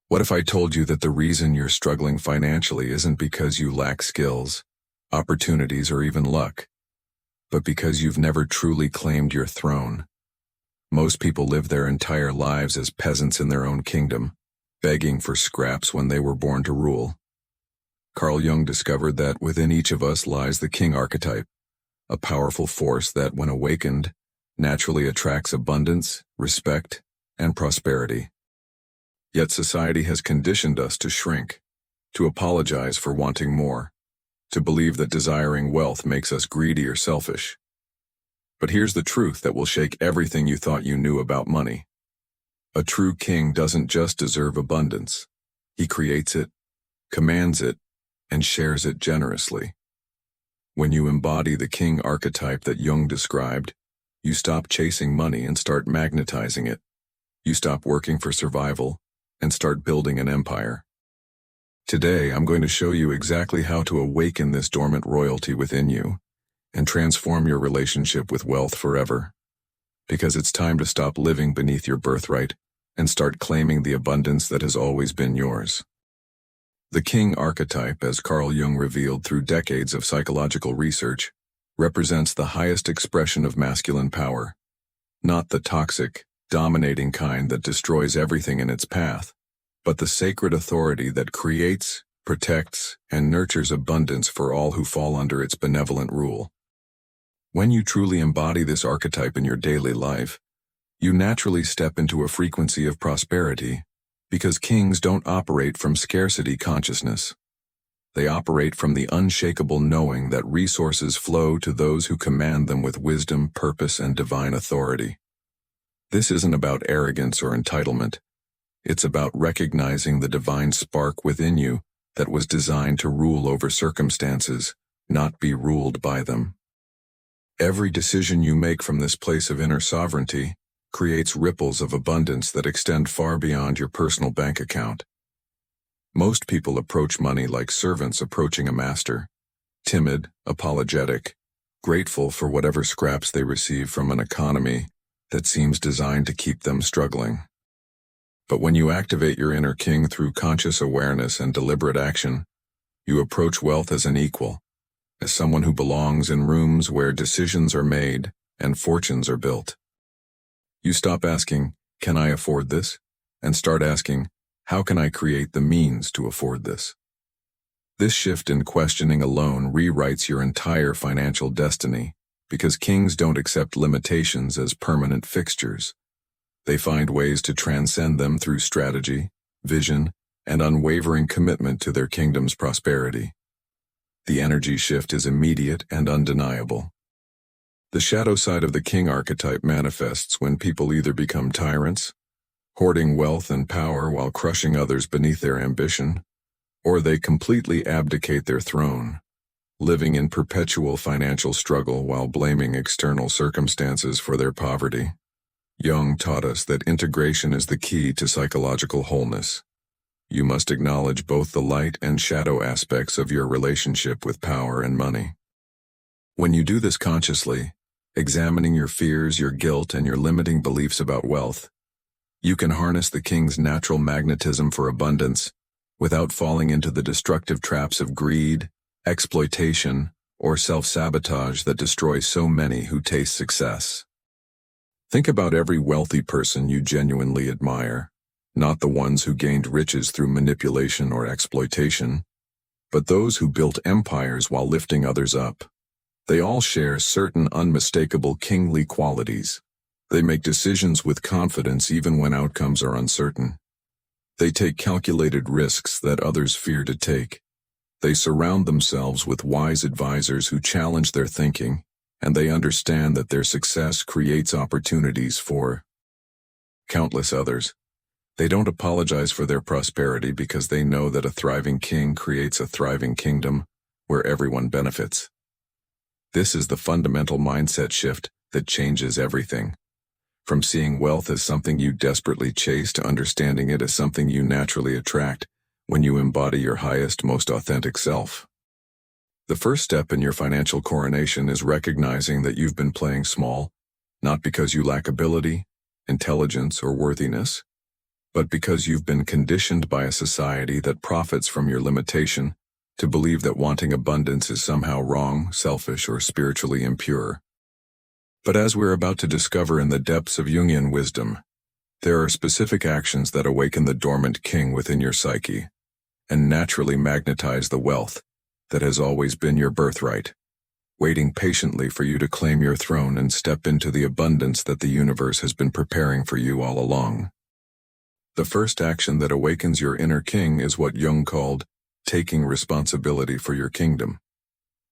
What if I told you that the reason you're struggling financially isn't because you lack skills, opportunities, or even luck, but because you've never truly claimed your throne? Most people live their entire lives as peasants in their own kingdom, begging for scraps when they were born to rule. Carl Jung discovered that within each of us lies the king archetype, a powerful force that, when awakened, naturally attracts abundance, respect, and prosperity. Yet society has conditioned us to shrink, to apologize for wanting more, to believe that desiring wealth makes us greedy or selfish. But here's the truth that will shake everything you thought you knew about money. A true king doesn't just deserve abundance. He creates it, commands it, and shares it generously. When you embody the king archetype that Jung described, you stop chasing money and start magnetizing it. You stop working for survival and start building an empire. Today, I'm going to show you exactly how to awaken this dormant royalty within you and transform your relationship with wealth forever. Because it's time to stop living beneath your birthright and start claiming the abundance that has always been yours. The king archetype, as Carl Jung revealed through decades of psychological research, represents the highest expression of masculine power, not the toxic, dominating kind that destroys everything in its path, but the sacred authority that creates, protects, and nurtures abundance for all who fall under its benevolent rule. When you truly embody this archetype in your daily life, you naturally step into a frequency of prosperity, because kings don't operate from scarcity consciousness. They operate from the unshakable knowing that resources flow to those who command them with wisdom, purpose, and divine authority. This isn't about arrogance or entitlement. It's about recognizing the divine spark within you that was designed to rule over circumstances, not be ruled by them. Every decision you make from this place of inner sovereignty creates ripples of abundance that extend far beyond your personal bank account. Most people approach money like servants approaching a master, timid, apologetic, grateful for whatever scraps they receive from an economy that seems designed to keep them struggling. But when you activate your inner king through conscious awareness and deliberate action, you approach wealth as an equal, as someone who belongs in rooms where decisions are made and fortunes are built. You stop asking, "Can I afford this?" and start asking, "How can I create the means to afford this?" This shift in questioning alone rewrites your entire financial destiny, because kings don't accept limitations as permanent fixtures. They find ways to transcend them through strategy, vision, and unwavering commitment to their kingdom's prosperity. The energy shift is immediate and undeniable. The shadow side of the king archetype manifests when people either become tyrants, hoarding wealth and power while crushing others beneath their ambition, or they completely abdicate their throne, living in perpetual financial struggle while blaming external circumstances for their poverty. Jung taught us that integration is the key to psychological wholeness. You must acknowledge both the light and shadow aspects of your relationship with power and money. When you do this consciously, examining your fears, your guilt, and your limiting beliefs about wealth, you can harness the king's natural magnetism for abundance without falling into the destructive traps of greed, exploitation, or self-sabotage that destroy so many who taste success. Think about every wealthy person you genuinely admire, not the ones who gained riches through manipulation or exploitation, but those who built empires while lifting others up. They all share certain unmistakable kingly qualities. They make decisions with confidence even when outcomes are uncertain. They take calculated risks that others fear to take. They surround themselves with wise advisors who challenge their thinking, and they understand that their success creates opportunities for countless others. They don't apologize for their prosperity because they know that a thriving king creates a thriving kingdom where everyone benefits. This is the fundamental mindset shift that changes everything. From seeing wealth as something you desperately chase to understanding it as something you naturally attract when you embody your highest, most authentic self. The first step in your financial coronation is recognizing that you've been playing small, not because you lack ability, intelligence, or worthiness, but because you've been conditioned by a society that profits from your limitation to believe that wanting abundance is somehow wrong, selfish, or spiritually impure. But as we're about to discover in the depths of Jungian wisdom, there are specific actions that awaken the dormant king within your psyche and naturally magnetize the wealth that has always been your birthright, waiting patiently for you to claim your throne and step into the abundance that the universe has been preparing for you all along. The first action that awakens your inner king is what Jung called taking responsibility for your kingdom.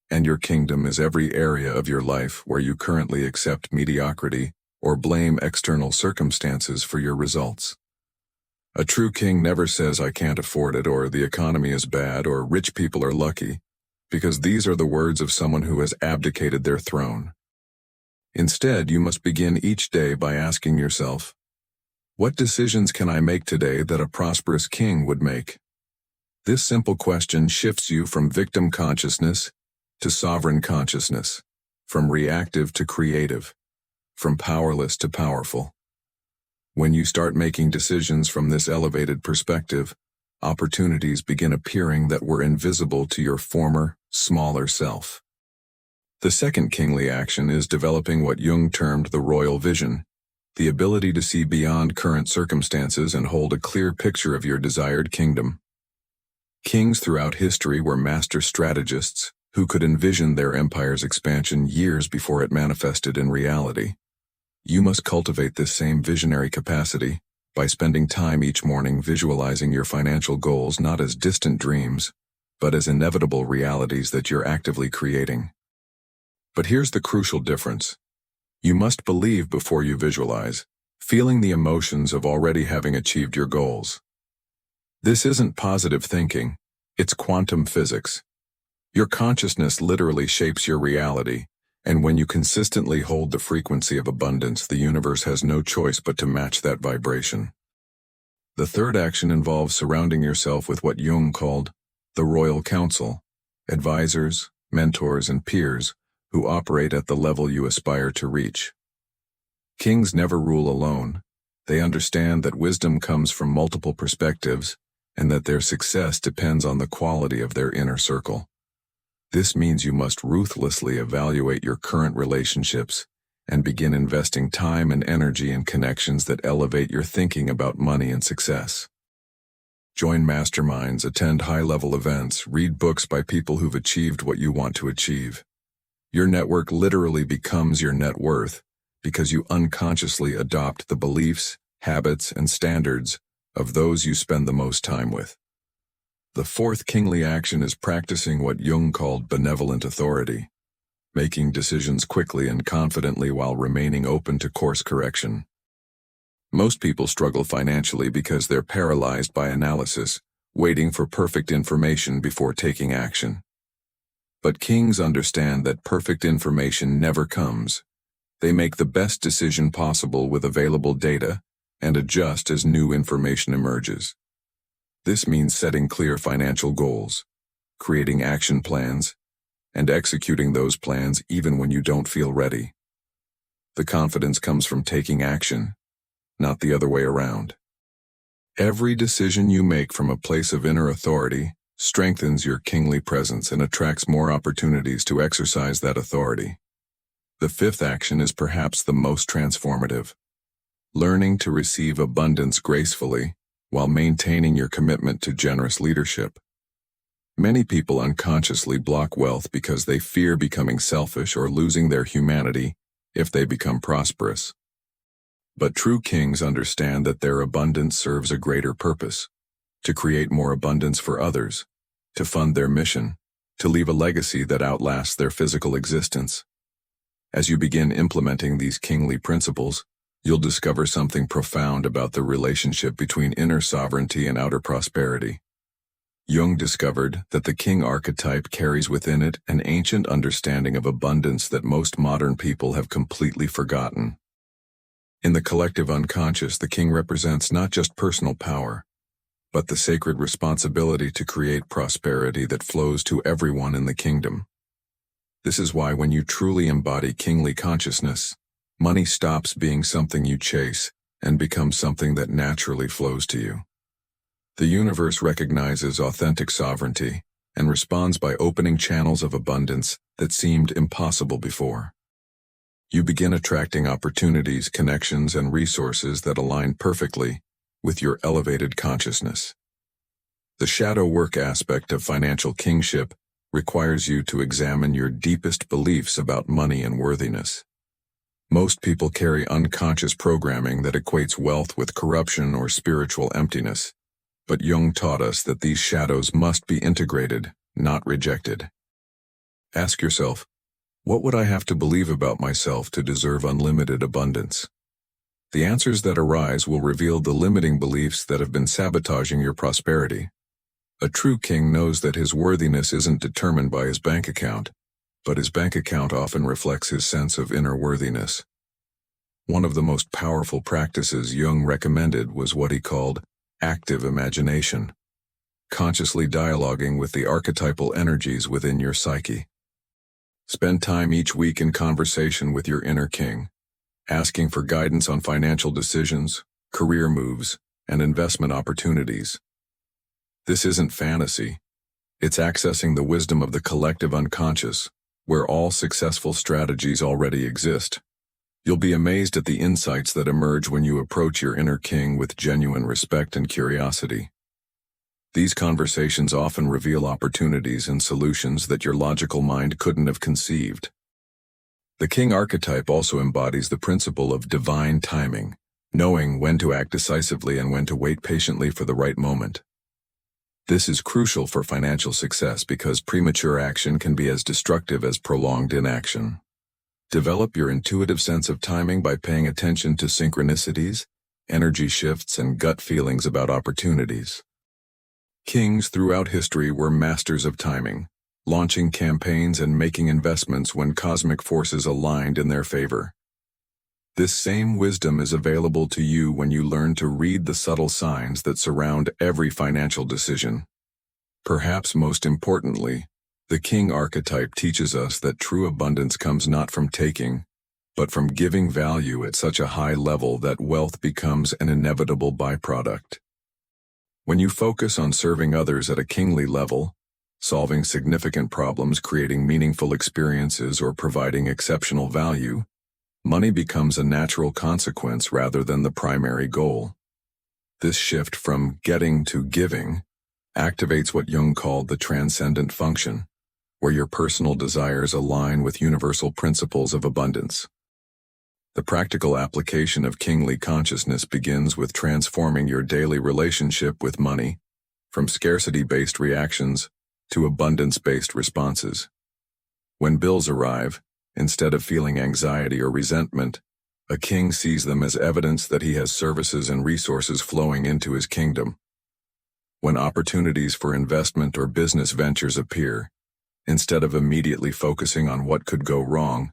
And your kingdom is every area of your life where you currently accept mediocrity or blame external circumstances for your results. A true king never says I can't afford it, or the economy is bad, or rich people are lucky, because these are the words of someone who has abdicated their throne. Instead, you must begin each day by asking yourself, what decisions can I make today that a prosperous king would make? This simple question shifts you from victim consciousness to sovereign consciousness, from reactive to creative, from powerless to powerful. When you start making decisions from this elevated perspective, opportunities begin appearing that were invisible to your former, smaller self. The second kingly action is developing what Jung termed the royal vision, the ability to see beyond current circumstances and hold a clear picture of your desired kingdom. Kings throughout history were master strategists who could envision their empire's expansion years before it manifested in reality. You must cultivate this same visionary capacity by spending time each morning visualizing your financial goals not as distant dreams, but as inevitable realities that you're actively creating. But here's the crucial difference. You must believe before you visualize, feeling the emotions of already having achieved your goals. This isn't positive thinking, it's quantum physics. Your consciousness literally shapes your reality, and when you consistently hold the frequency of abundance, the universe has no choice but to match that vibration. The third action involves surrounding yourself with what Jung called the Royal Council, advisors, mentors, and peers who operate at the level you aspire to reach. Kings never rule alone. They understand that wisdom comes from multiple perspectives and that their success depends on the quality of their inner circle. This means you must ruthlessly evaluate your current relationships and begin investing time and energy in connections that elevate your thinking about money and success. Join masterminds, attend high-level events, read books by people who've achieved what you want to achieve. Your network literally becomes your net worth because you unconsciously adopt the beliefs, habits, and standards of those you spend the most time with. The fourth kingly action is practicing what Jung called benevolent authority, making decisions quickly and confidently while remaining open to course correction. Most people struggle financially because they're paralyzed by analysis, waiting for perfect information before taking action. But kings understand that perfect information never comes. They make the best decision possible with available data and adjust as new information emerges. This means setting clear financial goals, creating action plans, and executing those plans even when you don't feel ready. The confidence comes from taking action, not the other way around. Every decision you make from a place of inner authority strengthens your kingly presence and attracts more opportunities to exercise that authority. The fifth action is perhaps the most transformative. Learning to receive abundance gracefully while maintaining your commitment to generous leadership. Many people unconsciously block wealth because they fear becoming selfish or losing their humanity if they become prosperous. But true kings understand that their abundance serves a greater purpose, to create more abundance for others, to fund their mission, to leave a legacy that outlasts their physical existence. As you begin implementing these kingly principles, you'll discover something profound about the relationship between inner sovereignty and outer prosperity. Jung discovered that the king archetype carries within it an ancient understanding of abundance that most modern people have completely forgotten. In the collective unconscious, the king represents not just personal power, but the sacred responsibility to create prosperity that flows to everyone in the kingdom. This is why when you truly embody kingly consciousness, money stops being something you chase and becomes something that naturally flows to you. The universe recognizes authentic sovereignty and responds by opening channels of abundance that seemed impossible before. You begin attracting opportunities, connections, and resources that align perfectly with your elevated consciousness. The shadow work aspect of financial kingship requires you to examine your deepest beliefs about money and worthiness. Most people carry unconscious programming that equates wealth with corruption or spiritual emptiness, but Jung taught us that these shadows must be integrated, not rejected. Ask yourself, what would I have to believe about myself to deserve unlimited abundance? The answers that arise will reveal the limiting beliefs that have been sabotaging your prosperity. A true king knows that his worthiness isn't determined by his bank account, but his bank account often reflects his sense of inner worthiness. One of the most powerful practices Jung recommended was what he called active imagination, consciously dialoguing with the archetypal energies within your psyche. Spend time each week in conversation with your inner king, asking for guidance on financial decisions, career moves, and investment opportunities. This isn't fantasy. It's accessing the wisdom of the collective unconscious, where all successful strategies already exist. You'll be amazed at the insights that emerge when you approach your inner king with genuine respect and curiosity. These conversations often reveal opportunities and solutions that your logical mind couldn't have conceived. The king archetype also embodies the principle of divine timing, knowing when to act decisively and when to wait patiently for the right moment. This is crucial for financial success because premature action can be as destructive as prolonged inaction. Develop your intuitive sense of timing by paying attention to synchronicities, energy shifts, and gut feelings about opportunities. Kings throughout history were masters of timing, launching campaigns and making investments when cosmic forces aligned in their favor. This same wisdom is available to you when you learn to read the subtle signs that surround every financial decision. Perhaps most importantly, the king archetype teaches us that true abundance comes not from taking, but from giving value at such a high level that wealth becomes an inevitable byproduct. When you focus on serving others at a kingly level, solving significant problems, creating meaningful experiences, or providing exceptional value, money becomes a natural consequence rather than the primary goal. This shift from getting to giving activates what Jung called the transcendent function, where your personal desires align with universal principles of abundance. The practical application of kingly consciousness begins with transforming your daily relationship with money, from scarcity-based reactions to abundance-based responses. When bills arrive, instead of feeling anxiety or resentment, a king sees them as evidence that he has services and resources flowing into his kingdom. When opportunities for investment or business ventures appear, instead of immediately focusing on what could go wrong,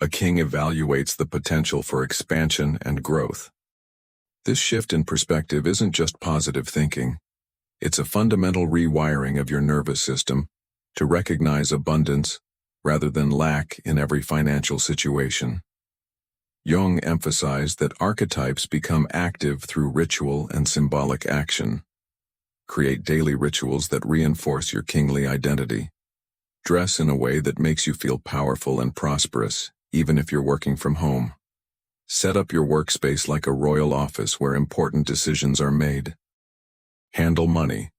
a king evaluates the potential for expansion and growth. This shift in perspective isn't just positive thinking. It's a fundamental rewiring of your nervous system to recognize abundance rather than lack in every financial situation. Jung emphasized that archetypes become active through ritual and symbolic action. Create daily rituals that reinforce your kingly identity. Dress in a way that makes you feel powerful and prosperous, even if you're working from home. Set up your workspace like a royal office where important decisions are made. Handle money,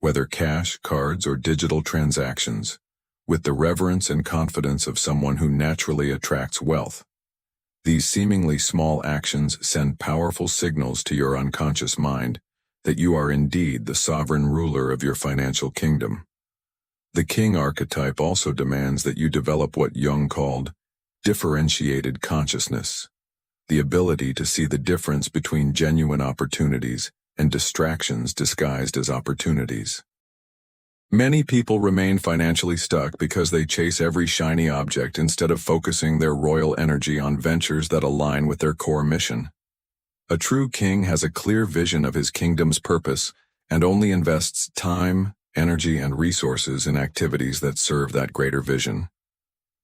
whether cash, cards, or digital transactions, with the reverence and confidence of someone who naturally attracts wealth. These seemingly small actions send powerful signals to your unconscious mind that you are indeed the sovereign ruler of your financial kingdom. The king archetype also demands that you develop what Jung called differentiated consciousness, the ability to see the difference between genuine opportunities and distractions disguised as opportunities. Many people remain financially stuck because they chase every shiny object instead of focusing their royal energy on ventures that align with their core mission. A true king has a clear vision of his kingdom's purpose and only invests time, energy, and resources in activities that serve that greater vision.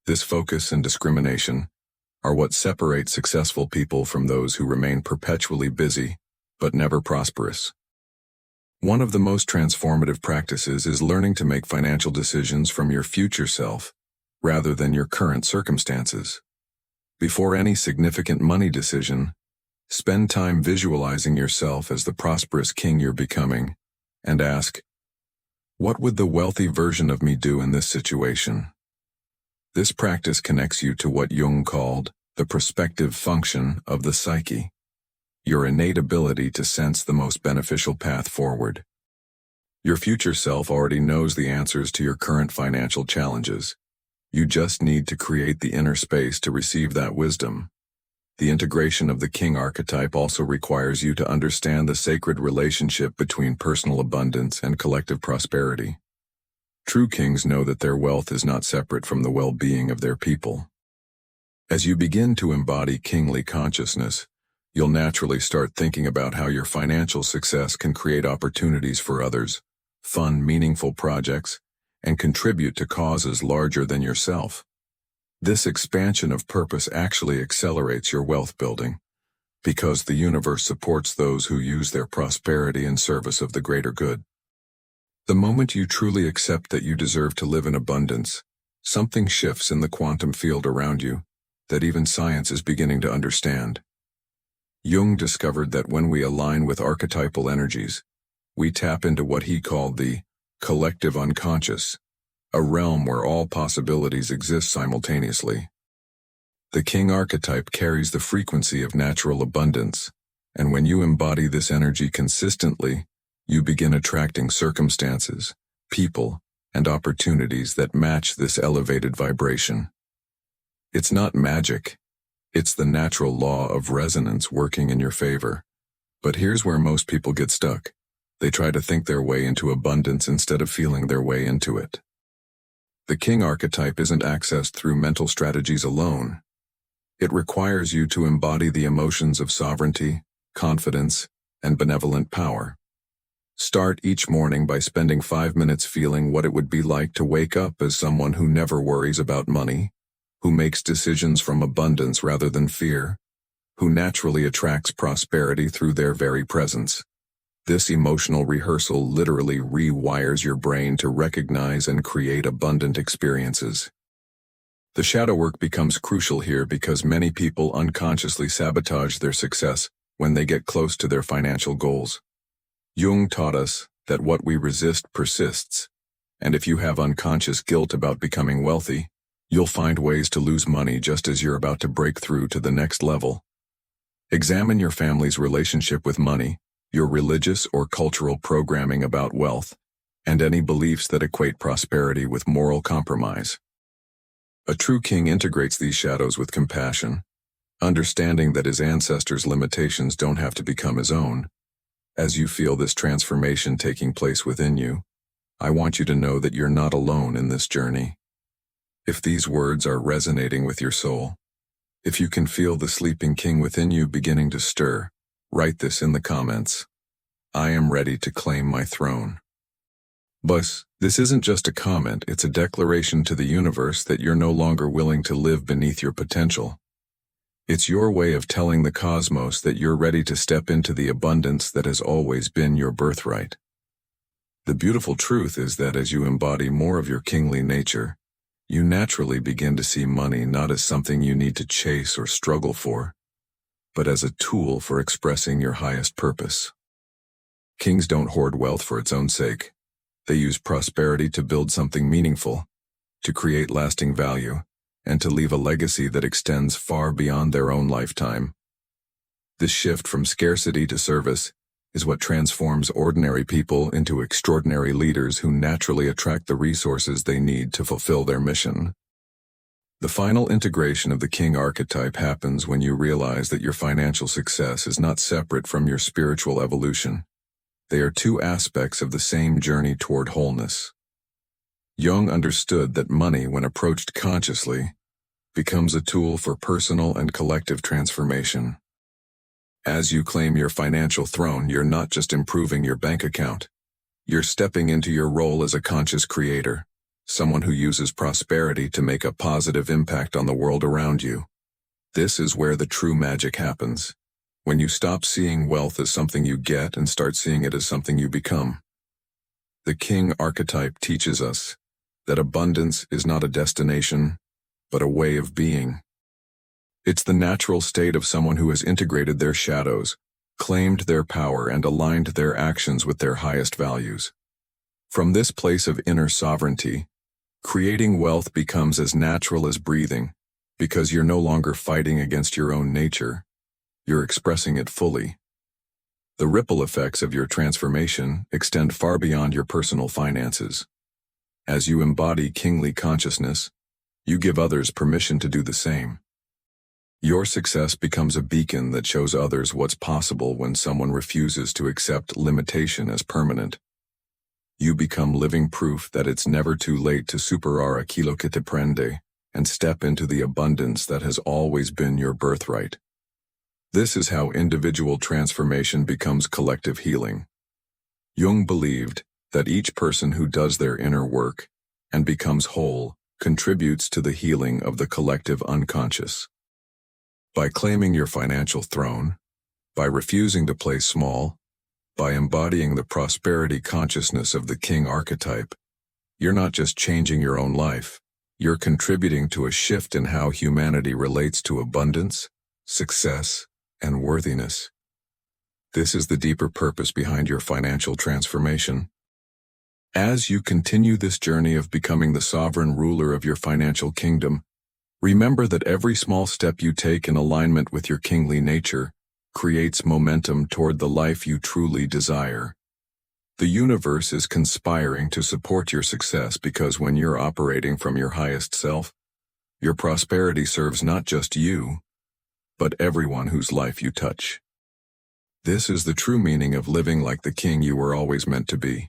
This focus and discrimination, are what separate successful people from those who remain perpetually busy, but never prosperous. One of the most transformative practices is learning to make financial decisions from your future self, rather than your current circumstances. Before any significant money decision, spend time visualizing yourself as the prosperous king you're becoming, and ask, what would the wealthy version of me do in this situation? This practice connects you to what Jung called the prospective function of the psyche, your innate ability to sense the most beneficial path forward. Your future self already knows the answers to your current financial challenges. You just need to create the inner space to receive that wisdom. The integration of the king archetype also requires you to understand the sacred relationship between personal abundance and collective prosperity. True kings know that their wealth is not separate from the well-being of their people. As you begin to embody kingly consciousness, you'll naturally start thinking about how your financial success can create opportunities for others, fund meaningful projects, and contribute to causes larger than yourself. This expansion of purpose actually accelerates your wealth building, because the universe supports those who use their prosperity in service of the greater good. The moment you truly accept that you deserve to live in abundance, something shifts in the quantum field around you that even science is beginning to understand. Jung discovered that when we align with archetypal energies, we tap into what he called the collective unconscious, a realm where all possibilities exist simultaneously. The king archetype carries the frequency of natural abundance, and when you embody this energy consistently, you begin attracting circumstances, people, and opportunities that match this elevated vibration. It's not magic. It's the natural law of resonance working in your favor. But here's where most people get stuck. They try to think their way into abundance instead of feeling their way into it. The king archetype isn't accessed through mental strategies alone. It requires you to embody the emotions of sovereignty, confidence, and benevolent power. Start each morning by spending 5 minutes feeling what it would be like to wake up as someone who never worries about money, who makes decisions from abundance rather than fear, who naturally attracts prosperity through their very presence. This emotional rehearsal literally rewires your brain to recognize and create abundant experiences. The shadow work becomes crucial here because many people unconsciously sabotage their success when they get close to their financial goals. Jung taught us that what we resist persists, and if you have unconscious guilt about becoming wealthy, you'll find ways to lose money just as you're about to break through to the next level. Examine your family's relationship with money, your religious or cultural programming about wealth, and any beliefs that equate prosperity with moral compromise. A true king integrates these shadows with compassion, understanding that his ancestors' limitations don't have to become his own. As you feel this transformation taking place within you, I want you to know that you're not alone in this journey. If these words are resonating with your soul, if you can feel the sleeping king within you beginning to stir, write this in the comments. I am ready to claim my throne. But this isn't just a comment, it's a declaration to the universe that you're no longer willing to live beneath your potential. It's your way of telling the cosmos that you're ready to step into the abundance that has always been your birthright. The beautiful truth is that as you embody more of your kingly nature, you naturally begin to see money not as something you need to chase or struggle for, but as a tool for expressing your highest purpose. Kings don't hoard wealth for its own sake. They use prosperity to build something meaningful, to create lasting value, and to leave a legacy that extends far beyond their own lifetime. This shift from scarcity to service is what transforms ordinary people into extraordinary leaders who naturally attract the resources they need to fulfill their mission. The final integration of the king archetype happens when you realize that your financial success is not separate from your spiritual evolution. They are two aspects of the same journey toward wholeness. Jung understood that money, when approached consciously, becomes a tool for personal and collective transformation. As you claim your financial throne, you're not just improving your bank account. You're stepping into your role as a conscious creator, someone who uses prosperity to make a positive impact on the world around you. This is where the true magic happens, when you stop seeing wealth as something you get and start seeing it as something you become. The king archetype teaches us that abundance is not a destination, but a way of being. It's the natural state of someone who has integrated their shadows, claimed their power, and aligned their actions with their highest values. From this place of inner sovereignty, creating wealth becomes as natural as breathing, because you're no longer fighting against your own nature, you're expressing it fully. The ripple effects of your transformation extend far beyond your personal finances. As you embody kingly consciousness, you give others permission to do the same. Your success becomes a beacon that shows others what's possible when someone refuses to accept limitation as permanent. You become living proof that it's never too late to superare aquilo que te prende and step into the abundance that has always been your birthright. This is how individual transformation becomes collective healing. Jung believed that each person who does their inner work and becomes whole contributes to the healing of the collective unconscious. By claiming your financial throne, by refusing to play small, by embodying the prosperity consciousness of the king archetype, you're not just changing your own life, you're contributing to a shift in how humanity relates to abundance, success, and worthiness. This is the deeper purpose behind your financial transformation. As you continue this journey of becoming the sovereign ruler of your financial kingdom, remember that every small step you take in alignment with your kingly nature creates momentum toward the life you truly desire. The universe is conspiring to support your success because when you're operating from your highest self, your prosperity serves not just you, but everyone whose life you touch. This is the true meaning of living like the king you were always meant to be.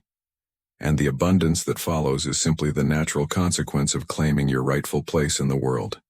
And the abundance that follows is simply the natural consequence of claiming your rightful place in the world.